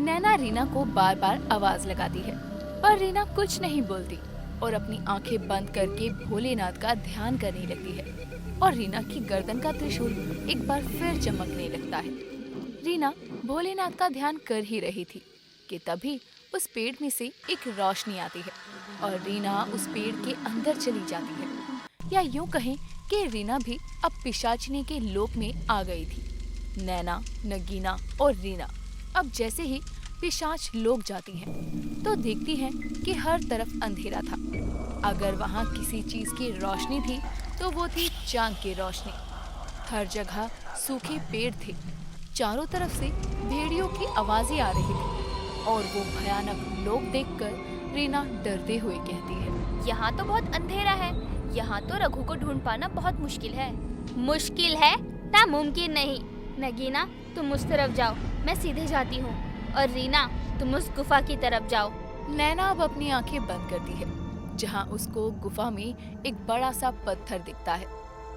नैना रीना को बार बार आवाज लगाती है, पर रीना कुछ नहीं बोलती और अपनी आंखें बंद करके भोलेनाथ का ध्यान करने लगती है। और रीना की गर्दन का त्रिशूल एक बार फिर चमकने लगता है। रीना भोलेनाथ का ध्यान कर ही रही थी कि तभी उस पेड़ में से एक रोशनी आती है और रीना उस पेड़ के अंदर चली जाती है। या यूं कहें कि रीना भी अब पिशाचिनी के लोक में आ गई थी। नैना, नगीना और रीना अब जैसे ही पिशाच लोक जाती हैं, तो देखती हैं कि हर तरफ अंधेरा था। अगर वहाँ किसी चीज की रोशनी थी तो वो थी चांद की रोशनी। हर जगह सूखे पेड़ थे। चारों तरफ से भेड़ियों की आवाजें आ रही थी और वो भयानक लोक देखकर रीना डरते हुए कहती है, यहाँ तो बहुत अंधेरा है। यहाँ तो रघु को ढूंढ पाना बहुत मुश्किल है। मुश्किल है? नामुमकिन नहीं। नगीना, तुम उस तरफ जाओ, मैं सीधे जाती हूँ। और रीना, तुम उस गुफा की तरफ जाओ। नैना अब अपनी आंखें बंद करती है, जहाँ उसको गुफा में एक बड़ा सा पत्थर दिखता है।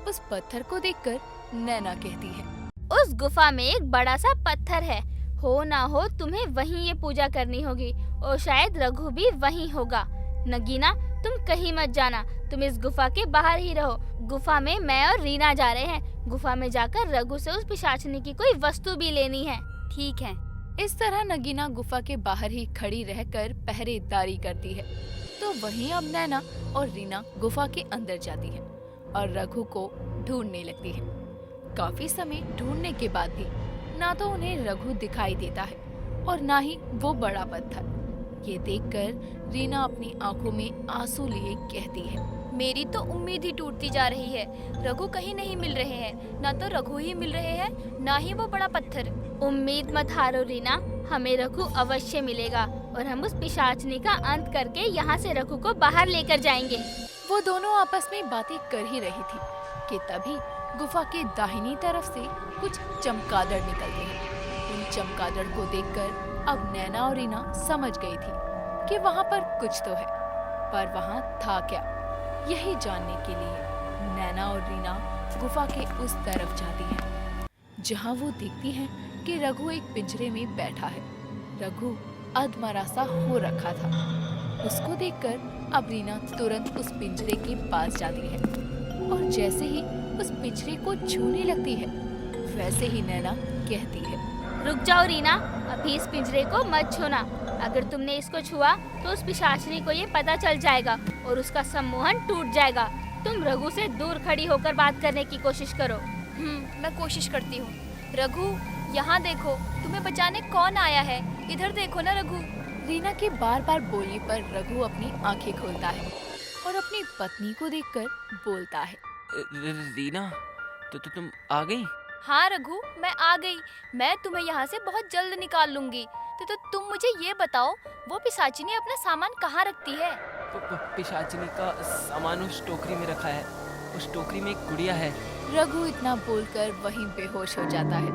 उस पत्थर को देखकर नैना कहती है, उस गुफा में एक बड़ा सा पत्थर है। हो ना हो तुम्हें वहीं ये पूजा करनी होगी और शायद रघु भी वहीं होगा। नगीना, तुम कहीं मत जाना, तुम इस गुफा के बाहर ही रहो। गुफा में मैं और रीना जा रहे हैं। गुफा में जाकर रघु से उस पिशाचिनी की कोई वस्तु भी लेनी है। ठीक है। इस तरह नगीना गुफा के बाहर ही खड़ी रहकर पहरेदारी करती है। तो वहीं अब नैना और रीना गुफा के अंदर जाती है और रघु को ढूंढने लगती है। काफी समय ढूंढने के बाद भी ना तो उन्हें रघु दिखाई देता है और ना ही वो बड़ा पत्थर। ये देखकर रीना अपनी आंखों में आंसू लिए कहती है, मेरी तो उम्मीद ही टूटती जा रही है। रघु कहीं नहीं मिल रहे हैं। ना तो रघु ही मिल रहे हैं, ना ही वो बड़ा पत्थर। उम्मीद मत हारो रीना, हमें रघु अवश्य मिलेगा और हम उस पिशाचिनी का अंत करके यहाँ से रघु को बाहर लेकर जाएंगे। वो दोनों आपस में बातें कर ही रही थी कि तभी गुफा के दाहिनी तरफ से कुछ चमगादड़ निकलते हैं। उन चमगादड़ को देखकर अब नैना और रीना समझ गई थी कि वहाँ पर कुछ तो है, पर वहाँ था क्या, यही जानने के लिए नैना और रीना गुफा के उस तरफ जाती हैं, जहाँ वो देखती हैं कि रघु एक पिंजरे में बैठा है। रघु अधमरा सा हो रखा था। उसको देखकर अब रीना तुरंत उस पिंजरे के पास जाती है और जैसे ही उस पिंजरे को छूने लगती है, वैसे ही नैना कहती है, रुक जाओ रीना, अभी इस पिंजरे को मत छूना। अगर तुमने इसको छुआ तो उस पिशाचिनी को ये पता चल जाएगा और उसका सम्मोहन टूट जाएगा। तुम रघु से दूर खड़ी होकर बात करने की कोशिश करो। मैं कोशिश करती हूँ। रघु, यहाँ देखो, तुम्हें बचाने कौन आया है। इधर देखो ना रघु। रीना के बार बार बोलने पर रघु अपनी आंखें खोलता है और अपनी पत्नी को देखकर बोलता है, रीना, तो तुम आ गई? हाँ रघु, मैं आ गई। मैं तुम्हें यहाँ से बहुत जल्द निकाल लूंगी। तो तुम मुझे ये बताओ, वो पिशाचिनी अपना सामान कहाँ रखती है? पिशाचिनी का सामान उस टोकरी में रखा है। उस टोकरी में एक गुड़िया है। रघु इतना बोलकर वहीं बेहोश हो जाता है।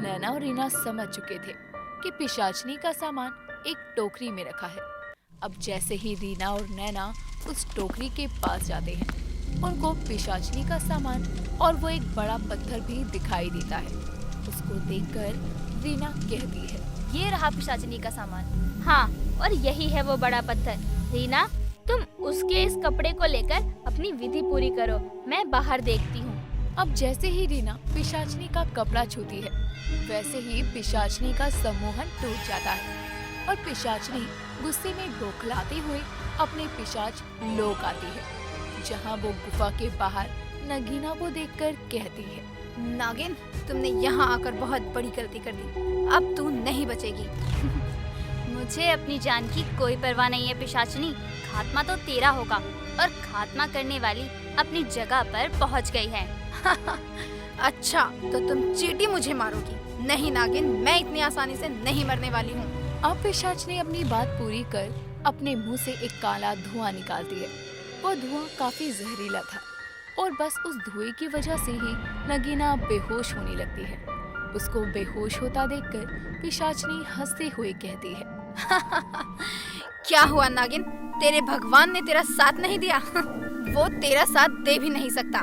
नैना और रीना समझ चुके थे कि पिशाचिनी का सामान एक टोकरी में रखा है। अब जैसे ही रीना और नैना उस टोकरी के पास जाते हैं, उनको पिशाचिनी का सामान और वो एक बड़ा पत्थर भी दिखाई देता है। उसको देखकर रीना कहती है, ये रहा पिशाचिनी का सामान। हाँ, और यही है वो बड़ा पत्थर। रीना, तुम उसके इस कपड़े को लेकर अपनी विधि पूरी करो, मैं बाहर देखती हूँ। अब जैसे ही रीना पिशाचिनी का कपड़ा छूती है, वैसे ही पिशाचिनी का सम्मोहन टूट जाता है और पिशाचिनी गुस्से में बौखलाते हुए अपने पिशाच लोक आती है, जहाँ वो गुफा के बाहर नगीना को देखकर कहती है, नागिन, तुमने यहाँ आकर बहुत बड़ी गलती कर दी। अब तू नहीं बचेगी। मुझे अपनी जान की कोई परवाह नहीं है पिशाचिनी। खात्मा तो तेरा होगा और खात्मा करने वाली अपनी जगह पर पहुँच गई है। अच्छा, तो तुम चींटी मुझे मारोगी? नहीं नागिन, मैं इतनी आसानी से नहीं मरने वाली हूँ। अब पिशाचिनी अपनी बात पूरी कर अपने मुंह से एक काला धुआं निकालती है। वो धुआं काफी जहरीला था और बस उस धुएं की वजह से ही नगीना बेहोश होने लगती है। उसको बेहोश होता देखकर पिशाचिनी हंसते हुए कहती है, क्या हुआ नागिन, तेरे भगवान ने तेरा साथ नहीं दिया? वो तेरा साथ दे भी नहीं सकता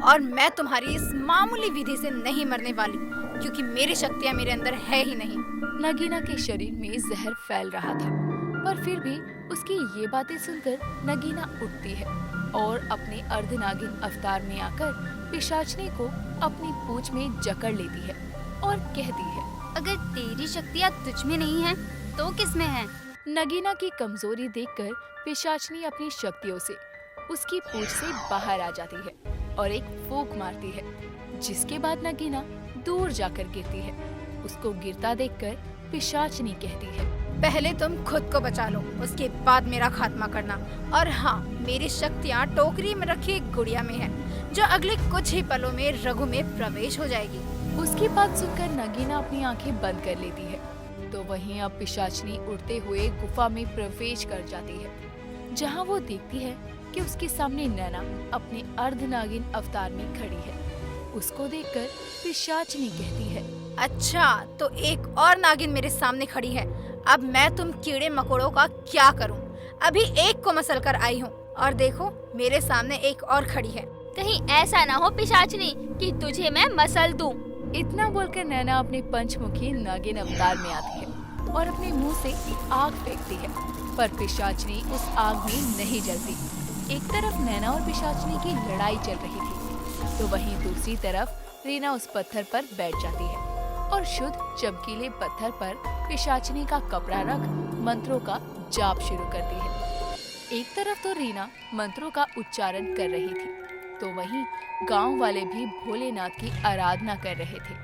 और मैं तुम्हारी इस मामूली विधि से नहीं मरने वाली, क्योंकि मेरी शक्तियाँ मेरे अंदर है ही नहीं। नगीना के शरीर में जहर फैल रहा था, पर फिर भी उसकी ये बातें सुनकर नगीना उठती है और अपने अर्धनागिन अवतार में आकर पिशाचनी को अपनी पूंछ में जकड़ लेती है और कहती है, अगर तेरी शक्तियाँ तुझ में नहीं है तो किस में है? नगीना की कमजोरी देखकर पिशाचनी अपनी शक्तियों से उसकी पूंछ से बाहर आ जाती है और एक फूंक मारती है, जिसके बाद नगीना दूर जाकर गिरती है। उसको गिरता देखकर पिशाचनी कहती है, पहले तुम खुद को बचा लो, उसके बाद मेरा खात्मा करना। और हाँ, मेरी शक्तियाँ टोकरी में रखी एक गुड़िया में है, जो अगले कुछ ही पलों में रघु में प्रवेश हो जाएगी। उसकी बात सुनकर नगीना अपनी आंखें बंद कर लेती है। तो वहीं अब पिशाचनी उड़ते हुए गुफा में प्रवेश कर जाती है, जहाँ वो देखती है कि उसके सामने नैना अपने अर्धनागिन अवतार में खड़ी है। उसको देखकर पिशाचनी कहती है, अच्छा, तो एक और नागिन मेरे सामने खड़ी है। अब मैं तुम कीड़े मकोड़ों का क्या करूं? अभी एक को मसल कर आई हूं और देखो मेरे सामने एक और खड़ी है। कहीं ऐसा ना हो पिशाचनी कि तुझे मैं मसल दूं। इतना बोलकर नैना अपने पंचमुखी नागिन अवतार में आती है और अपने मुंह से आग फेंकती है, पर पिशाचनी उस आग में नहीं जलती। एक तरफ नैना और पिशाचनी की लड़ाई चल रही थी, तो वहीं दूसरी तरफ रीना उस पत्थर पर बैठ जाती है और शुद्ध चमकीले पत्थर पर पिशाचनी का कपड़ा रख मंत्रों का जाप शुरू करती है। एक तरफ तो रीना मंत्रों का उच्चारण कर रही थी, तो वहीं गांव वाले भी भोलेनाथ की आराधना कर रहे थे।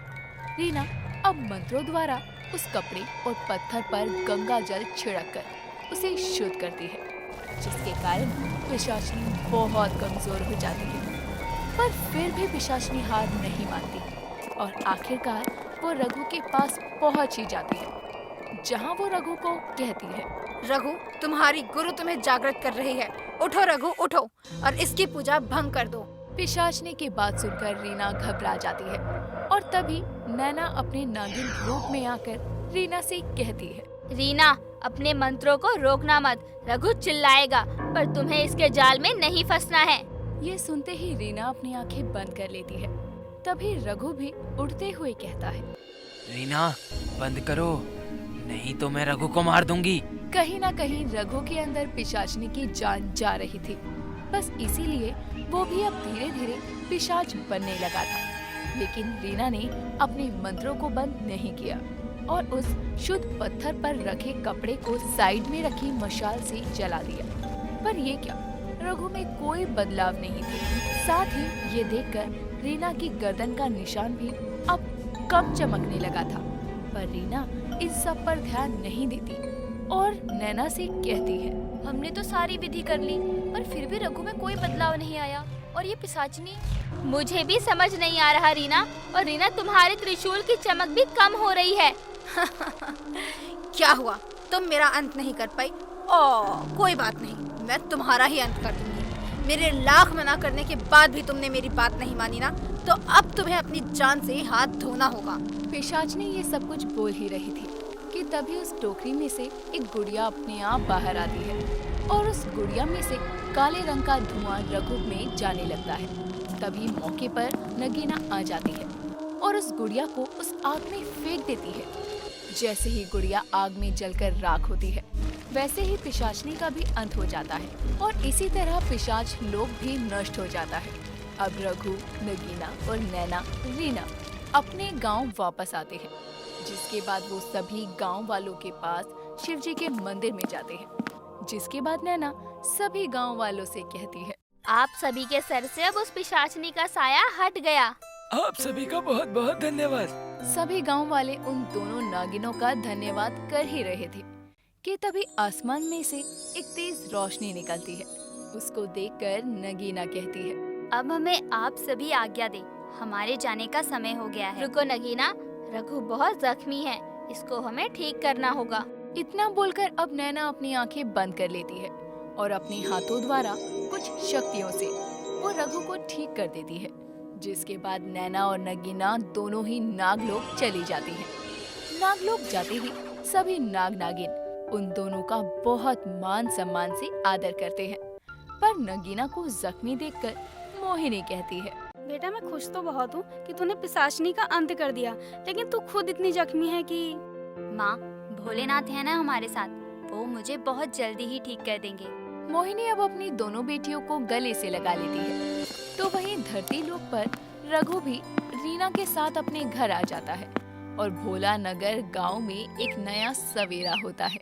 रीना अब मंत्रों द्वारा उस कपड़े और पत्थर पर गंगा जल छिड़ककर उसे शुद्ध करती है, जिसके कारण पिशाचनी बहुत कमजोर हो जाती है। पर फिर भी पिशाचनी हार नहीं मानती और आखिरकार वो रघु के पास पहुंच ही जाती है, जहां वो रघु को कहती है, रघु, तुम्हारी गुरु तुम्हें जागृत कर रही है। उठो रघु, उठो और इसकी पूजा भंग कर दो। पिशाचनी की बात सुनकर रीना घबरा जाती है और तभी नैना अपने नागिन रूप में आकर रीना से कहती है, रीना, अपने मंत्रों को रोकना मत। रघु चिल्लाएगा, पर तुम्हें इसके जाल में नहीं फंसना है। ये सुनते ही रीना अपनी आंखें बंद कर लेती है। तभी रघु भी उड़ते हुए कहता है, रीना, बंद करो, नहीं तो मैं रघु को मार दूंगी। कहीं ना कहीं रघु के अंदर पिशाचनी की जान जा रही थी, बस इसीलिए वो भी अब धीरे धीरे पिशाच बनने लगा था। लेकिन रीना ने अपने मंत्रों को बंद नहीं किया और उस शुद्ध पत्थर पर रखे कपड़े को साइड में रखी मशाल से जला दिया। पर ये क्या, रघु में कोई बदलाव नहीं थी। साथ ही ये देखकर रीना की गर्दन का निशान भी अब कम चमकने लगा था। पर रीना इस सब पर ध्यान नहीं देती और नैना से कहती है, हमने तो सारी विधि कर ली, पर फिर भी रघु में कोई बदलाव नहीं आया। और ये पिशाचनी, मुझे भी समझ नहीं आ रहा रीना। और रीना, तुम्हारे त्रिशूल की चमक भी कम हो रही है। क्या हुआ, तुम मेरा अंत नहीं कर पाई? कोई बात नहीं, मैं तुम्हारा ही अंत कर दूंगी। मेरे लाख मना करने के बाद भी तुमने मेरी बात नहीं मानी ना, तो अब तुम्हें अपनी जान से हाथ धोना होगा। पिशाचनी ये सब कुछ बोल ही रही थी कि तभी उस टोकरी में से एक गुड़िया अपने आप बाहर आती है और उस गुड़िया में से काले रंग का धुआं रघु में जाने लगता है। तभी मौके पर नगीना आ जाती है और उस गुड़िया को उस आग में फेंक देती है। जैसे ही गुड़िया आग में जलकर राख होती है, वैसे ही पिशाचनी का भी अंत हो जाता है और इसी तरह पिशाच लोक भी नष्ट हो जाता है। अब रघु, नगीना और नैना, रीना अपने गांव वापस आते हैं, जिसके बाद वो सभी गांव वालों के पास शिवजी के मंदिर में जाते हैं। जिसके बाद नैना सभी गांव वालों से कहती है, आप सभी के सर से अब उस पिशाचनी का साया हट गया। आप सभी का बहुत बहुत धन्यवाद। सभी गांव वाले उन दोनों नागिनों का धन्यवाद कर ही रहे थे कि तभी आसमान में से एक तेज रोशनी निकलती है। उसको देखकर नगीना कहती है, अब हमें आप सभी आज्ञा दे, हमारे जाने का समय हो गया है। रुको नगीना, रघु बहुत जख्मी है, इसको हमें ठीक करना होगा। इतना बोलकर अब नैना अपनी आंखें बंद कर लेती है और अपने हाथों द्वारा कुछ शक्तियों से वो रघु को ठीक कर देती है। जिसके बाद नैना और नगीना दोनों ही नागलोक चली जाती हैं। नागलोक जाते ही सभी नाग नागिन उन दोनों का बहुत मान सम्मान से आदर करते हैं। पर नगीना को जख्मी देखकर मोहिनी कहती है, बेटा मैं खुश तो बहुत हूँ कि तूने पिशाचनी का अंत कर दिया, लेकिन तू खुद इतनी जख्मी है कि माँ, भोलेनाथ है ना हमारे साथ, वो मुझे बहुत जल्दी ही ठीक कर देंगे। मोहिनी अब अपनी दोनों बेटियों को गले से लगा लेती है। तो वहीं धरती लोक पर रघु भी रीना के साथ अपने घर आ जाता है और भोला नगर गांव में एक नया सवेरा होता है।